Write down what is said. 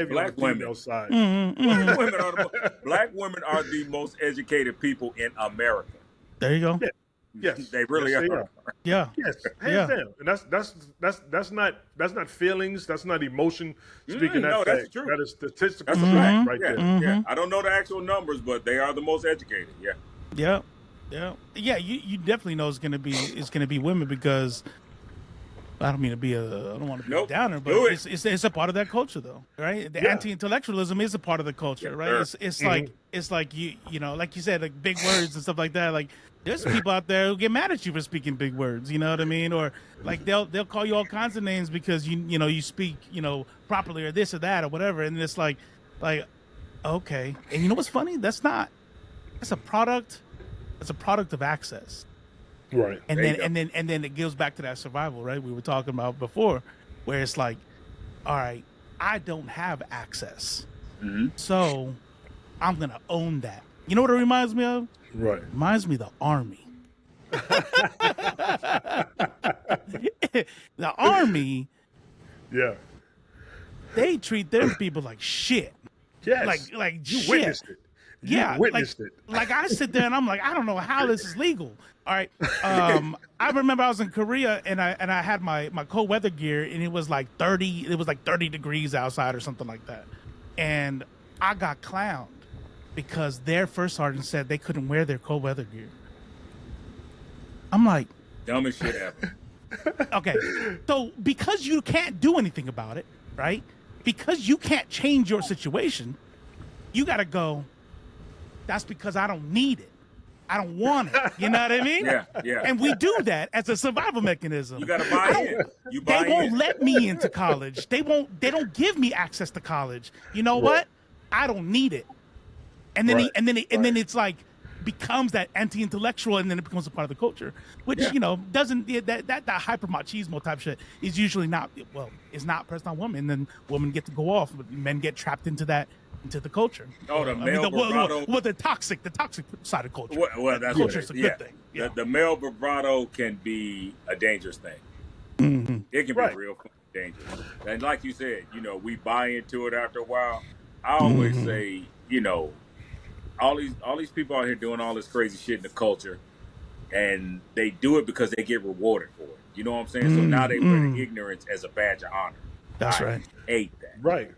heavy on the Black women. female side. Black women are the most educated people in America. There you go. Yeah. Yes, They really yes, they are. Yeah. Yes, hands Yeah. down, and that's not feelings, that's not emotion speaking that no, that's the fact. truth. That is statistical That's a fact fact. right Yeah, there. yeah. I don't know the actual numbers, but they are the most educated. Yeah. Yeah. Yeah. You definitely know it's gonna be women because I don't mean to be I don't want to be a downer, but it's a part of that culture though, right? The anti-intellectualism is a part of the culture, right? It's like you know, like you said, like big words and stuff like that. Like there's people out there who get mad at you for speaking big words, you know what I mean? Or like they'll call you all kinds of names because you speak, properly or this or that or whatever. And it's like okay. And you know what's funny? That's a product of access. Right. And then it goes back to that survival, right? We were talking about before, where it's like, all right, I don't have access. So I'm gonna own that. You know what it reminds me of? Right. It reminds me of the Army. The Army, Yeah. they treat their people like shit. Yes. Like you shit. witnessed it. You witnessed it. Like I sit there and I'm like, I don't know how this is legal. All right. I remember I was in Korea and I had my cold weather gear and it was like 30 degrees outside or something like that. And I got clowned because their first sergeant said they couldn't wear their cold weather gear. I'm like, dumbest shit ever. Okay. So because you can't do anything about it, right? Because you can't change your situation, you got to go, that's because I don't need it. I don't want it. You know what I mean? Yeah. And we do that as a survival mechanism. You got to buy in. They won't let me into college. They don't give me access to college. You know what? I don't need it. And then it's like becomes that anti-intellectual, and then it becomes a part of the culture, which doesn't that hyper machismo type shit is usually not is not pressed on women. Then women get to go off, but men get trapped into the culture. Oh, the male bravado. The toxic side of culture. Well, that's culture's a good thing. Yeah. The male bravado can be a dangerous thing. It can be real dangerous. And like you said, we buy into it after a while. I always say, all these people out here doing all this crazy shit in the culture, and they do it because they get rewarded for it. You know what I'm saying? So now they wear the ignorance as a badge of honor. That's right. I hate that. Right.